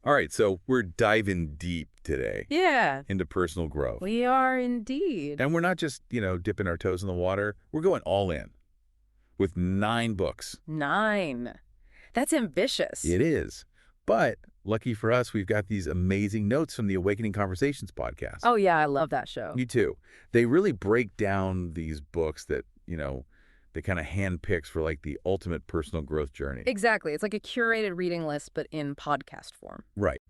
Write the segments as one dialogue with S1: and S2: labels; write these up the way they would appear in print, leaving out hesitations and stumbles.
S1: All right, so we're diving deep today
S2: Yeah,
S1: into personal growth.
S2: we are indeed.
S1: And we're not just, dipping our toes in the water. We're going all in with 9 books.
S2: 9. That's ambitious.
S1: It is. But lucky for us, we've got these amazing notes from the Awakening Conversations podcast.
S2: Oh, yeah, I love that show.
S1: Me too. They really break down these books that, they kind of handpicks for like the ultimate personal growth journey.
S2: Exactly. It's like a curated reading list, but in podcast form.
S1: Right.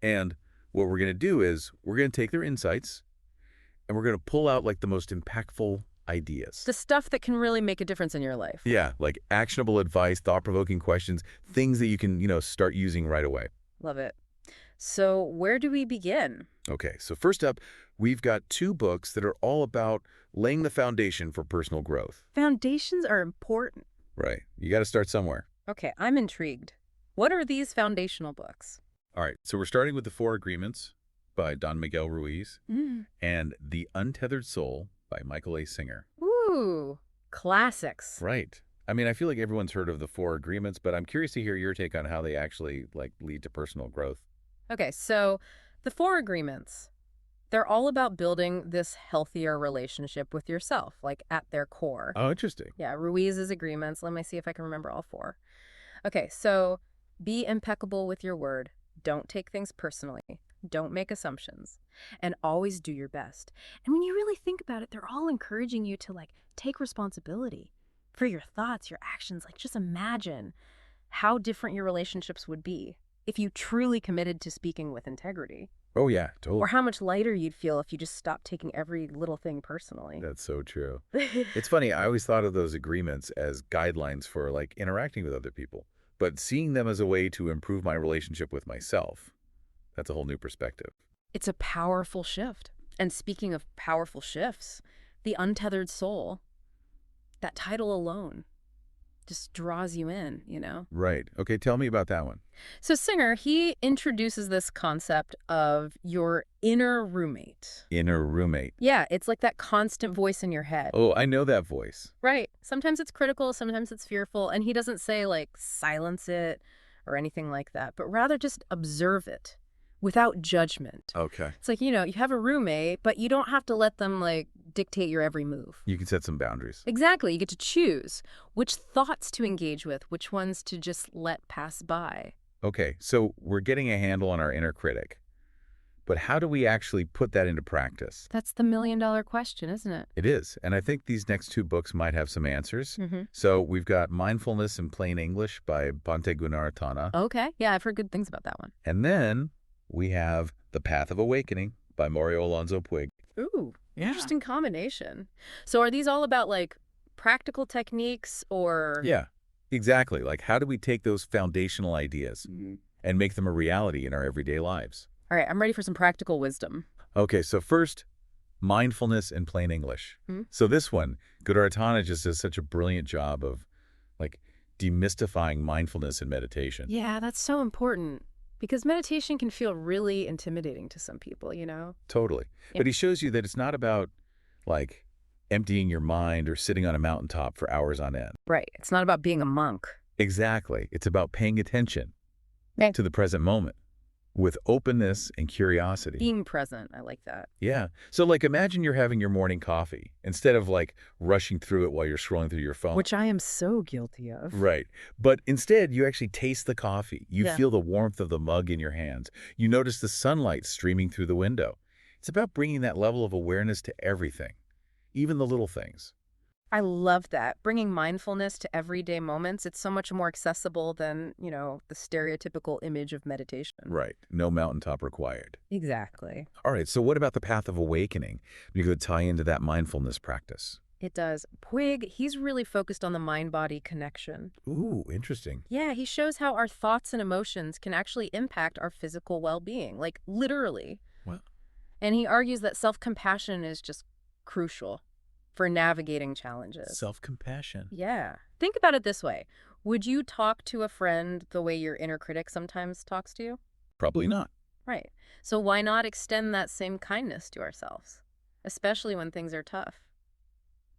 S1: And what we're going to do is we're going to take their insights and we're going to pull out like the most impactful ideas.
S2: The stuff that can really make a difference in your life.
S1: Yeah, like actionable advice, thought-provoking questions, things that you can, start using right away.
S2: Love it. So where do we begin?
S1: Okay, so first up, we've got 2 books that are all about laying the foundation for personal growth.
S2: Foundations are important.
S1: Right. You got to start somewhere.
S2: Okay, I'm intrigued. What are these foundational books?
S1: All right, so we're starting with The 4 Agreements by Don Miguel Ruiz and The Untethered Soul by Michael A. Singer.
S2: Ooh, classics.
S1: Right. I mean, I feel like everyone's heard of The 4 Agreements, but I'm curious to hear your take on how they actually lead to personal growth.
S2: Okay, so the 4 agreements, they're all about building this healthier relationship with yourself, like at their core.
S1: Oh, interesting.
S2: Yeah, Ruiz's agreements. Let me see if I can remember all 4. Okay, so be impeccable with your word. Don't take things personally. Don't make assumptions. And always do your best. And when you really think about it, they're all encouraging you to take responsibility for your thoughts, your actions. Just imagine how different your relationships would be if you truly committed to speaking with integrity.
S1: Oh, yeah, totally.
S2: Or how much lighter you'd feel if you just stopped taking every little thing personally.
S1: That's so true. It's funny, I always thought of those agreements as guidelines for interacting with other people, but seeing them as a way to improve my relationship with myself, that's a whole new perspective.
S2: It's a powerful shift. And speaking of powerful shifts, The Untethered Soul, that title alone just draws you in.
S1: Right. Okay, tell me about that one.
S2: So Singer, he introduces this concept of your inner roommate.
S1: Inner roommate.
S2: Yeah, it's like that constant voice in your head.
S1: Oh, I know that voice.
S2: Right. Sometimes it's critical, sometimes it's fearful, and he doesn't say silence it or anything like that, but rather just observe it without judgment.
S1: Okay.
S2: It's you have a roommate, but you don't have to let them dictate your every move.
S1: You can set some boundaries.
S2: Exactly. You get to choose which thoughts to engage with, which ones to just let pass by.
S1: Okay, so we're getting a handle on our inner critic, but how do we actually put that into practice?
S2: That's the million-dollar question, isn't it?
S1: It is, and I think these next 2 books might have some answers.
S2: Mm-hmm.
S1: So we've got Mindfulness in Plain English by Bhante Gunaratana.
S2: Okay. Yeah, I've heard good things about that one.
S1: And then we have The Path of Awakening by Mario Alonso Puig.
S2: Ooh, interesting combination. So are these all about practical techniques or...
S1: Yeah, exactly. How do we take those foundational ideas and make them a reality in our everyday lives?
S2: All right, I'm ready for some practical wisdom.
S1: Okay, so first, Mindfulness in Plain English. So this one, Gunaratana just does such a brilliant job of demystifying mindfulness and meditation.
S2: Yeah, that's so important. Because meditation can feel really intimidating to some people,
S1: Totally.
S2: Yeah.
S1: But he shows you that it's not about, emptying your mind or sitting on a mountaintop for hours on end.
S2: Right. It's not about being a monk.
S1: Exactly. It's about paying attention
S2: Right.
S1: to the present moment with openness and curiosity.
S2: Being present. I like that.
S1: Yeah. So, imagine you're having your morning coffee instead of, rushing through it while you're scrolling through your phone.
S2: Which I am so guilty of.
S1: Right. But instead, you actually taste the coffee. You
S2: Yeah.
S1: feel the warmth of the mug in your hands. You notice the sunlight streaming through the window. It's about bringing that level of awareness to everything, even the little things.
S2: I love that. Bringing mindfulness to everyday moments. It's so much more accessible than, the stereotypical image of meditation.
S1: Right. No mountaintop required.
S2: Exactly.
S1: All right. So what about the path of awakening? You could tie into that mindfulness practice.
S2: It does. Puig, he's really focused on the mind-body connection.
S1: Ooh, interesting.
S2: Yeah, he shows how our thoughts and emotions can actually impact our physical well-being, literally.
S1: Well,
S2: And he argues that self-compassion is just crucial for navigating challenges.
S1: self-compassion.
S2: Yeah. Think about it this way. Would you talk to a friend the way your inner critic sometimes talks to you?
S1: Probably not.
S2: Right. So why not extend that same kindness to ourselves, especially when things are tough?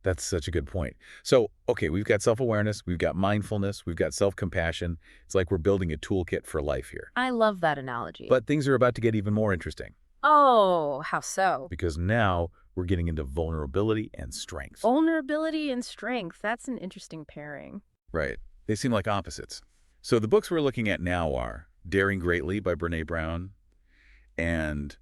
S1: That's such a good point. So, okay, we've got self-awareness, we've got mindfulness, we've got self-compassion. It's like we're building a toolkit for life here.
S2: I love that analogy.
S1: But things are about to get even more interesting
S2: Oh, how so?
S1: because now we're getting into vulnerability and strength.
S2: Vulnerability and strength. That's an interesting pairing.
S1: Right. They seem like opposites. So the books we're looking at now are Daring Greatly by Brené Brown and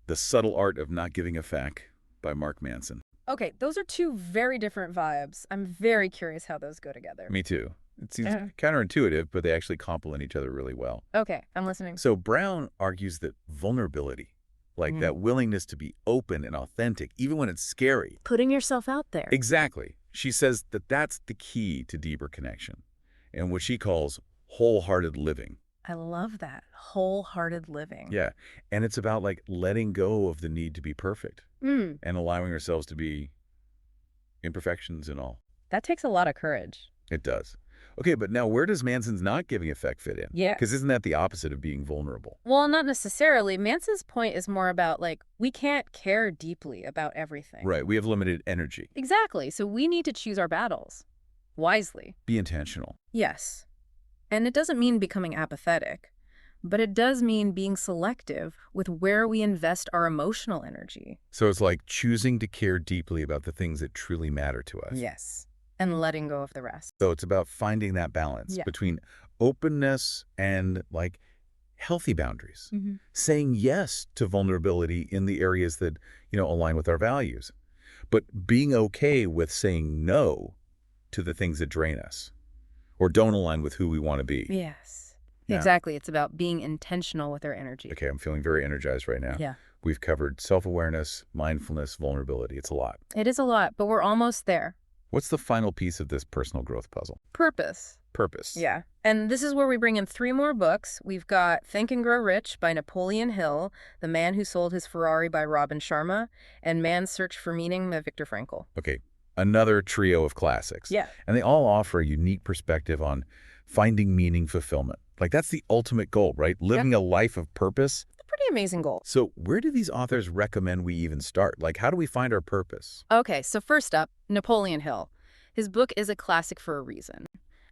S1: The Subtle Art of Not Giving a Feck by Mark Manson.
S2: Okay, those are two very different vibes. I'm very curious how those go together.
S1: Me too. It seems counterintuitive, but they actually complement each other really well.
S2: Okay, I'm listening.
S1: So Brown argues that vulnerability, like that willingness to be open and authentic, even when it's scary.
S2: Putting yourself out there.
S1: Exactly. She says that that's the key to deeper connection and what she calls wholehearted living.
S2: I love that. Wholehearted living.
S1: Yeah. And it's about like letting go of the need to be perfect and allowing ourselves to be imperfections and all.
S2: That takes a lot of courage.
S1: It does. Okay, but now where does Manson's not giving effect fit in?
S2: Yeah.
S1: Because isn't that the opposite of being vulnerable?
S2: Well, not necessarily. Manson's point is more about, like, we can't care deeply about everything.
S1: Right. We have limited energy.
S2: Exactly. So we need to choose our battles wisely.
S1: Be intentional.
S2: Yes. And it doesn't mean becoming apathetic, but it does mean being selective with where we invest our emotional energy.
S1: So it's like choosing to care deeply about the things that truly matter to us.
S2: Yes. And letting go of the rest.
S1: So it's about finding that balance between openness and like healthy boundaries. Saying yes to vulnerability in the areas that, align with our values. But being okay with saying no to the things that drain us or don't align with who we want to be.
S2: Yes.
S1: Yeah.
S2: Exactly. It's about being intentional with our energy.
S1: Okay, I'm feeling very energized right now.
S2: Yeah.
S1: We've covered self-awareness, mindfulness, vulnerability. It's a lot.
S2: It is a lot, but we're almost there.
S1: What's the final piece of this personal growth puzzle?
S2: Purpose.
S1: Purpose.
S2: Yeah. And this is where we bring in 3 more books. We've got Think and Grow Rich by Napoleon Hill, The Man Who Sold His Ferrari by Robin Sharma, and Man's Search for Meaning by Viktor Frankl.
S1: Okay, another trio of classics.
S2: Yeah.
S1: And they all offer a unique perspective on finding meaning, fulfillment. Like that's the ultimate goal, right? Living a life of purpose.
S2: Pretty amazing goal.
S1: So where do these authors recommend we even start? Like how do we find our purpose?
S2: Okay, so first up, Napoleon Hill. His book is a classic for a reason,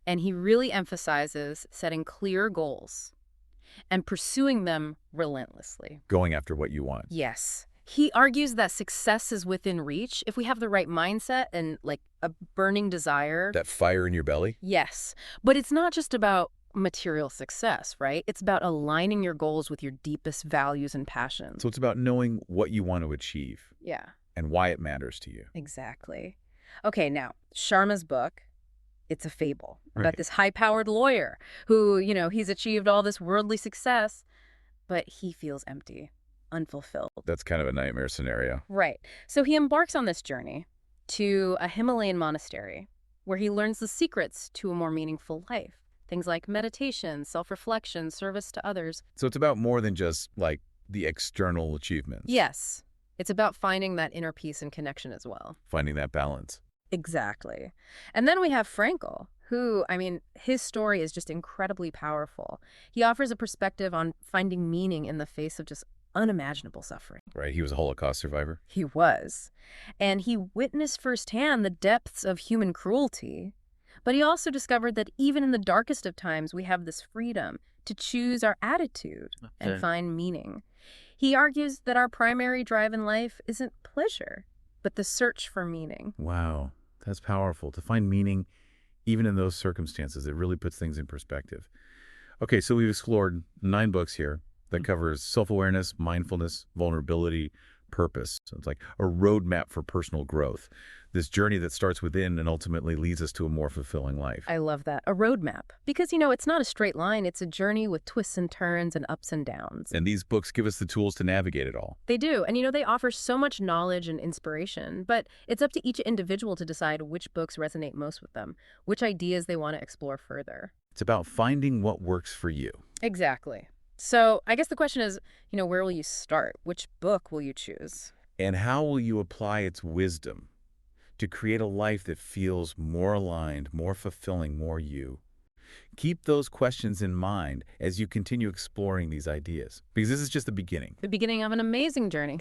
S2: and he really emphasizes setting clear goals and pursuing them relentlessly.
S1: Going after what you want.
S2: Yes. He argues that success is within reach if we have the right mindset and, like, a burning desire.
S1: That fire in your belly?
S2: Yes. But it's not just about material success, right? It's about aligning your goals with your deepest values and passions.
S1: So it's about knowing what you want to achieve.
S2: Yeah.
S1: And why it matters to you.
S2: Exactly. Okay, now, Sharma's book, it's a fable about
S1: Right.
S2: this high-powered lawyer who, he's achieved all this worldly success, but he feels empty, unfulfilled.
S1: That's kind of a nightmare scenario.
S2: Right. So he embarks on this journey to a Himalayan monastery where he learns the secrets to a more meaningful life. Things like meditation, self-reflection, service to others.
S1: So it's about more than just like the external achievements.
S2: Yes. It's about finding that inner peace and connection as well.
S1: Finding that balance.
S2: Exactly. And then we have Frankl, who, his story is just incredibly powerful. He offers a perspective on finding meaning in the face of just unimaginable suffering.
S1: Right. He was a Holocaust survivor.
S2: He was. And he witnessed firsthand the depths of human cruelty. But he also discovered that even in the darkest of times, we have this freedom to choose our attitude and find meaning. He argues that our primary drive in life isn't pleasure, but the search for meaning.
S1: Wow. That's powerful. To find meaning, even in those circumstances, it really puts things in perspective. Okay, so we've explored 9 books here that covers self-awareness, mindfulness, vulnerability, purpose. So it's like a roadmap for personal growth. This journey that starts within and ultimately leads us to a more fulfilling life.
S2: I love that. A roadmap. Because, it's not a straight line. It's a journey with twists and turns and ups and downs.
S1: And these books give us the tools to navigate it all.
S2: They do. And, they offer so much knowledge and inspiration. But it's up to each individual to decide which books resonate most with them, which ideas they want to explore further.
S1: It's about finding what works for you.
S2: Exactly. So I guess the question is, where will you start? Which book will you choose?
S1: And how will you apply its wisdom to create a life that feels more aligned, more fulfilling, more you? Keep those questions in mind as you continue exploring these ideas, because this is just the beginning.
S2: The beginning of an amazing journey.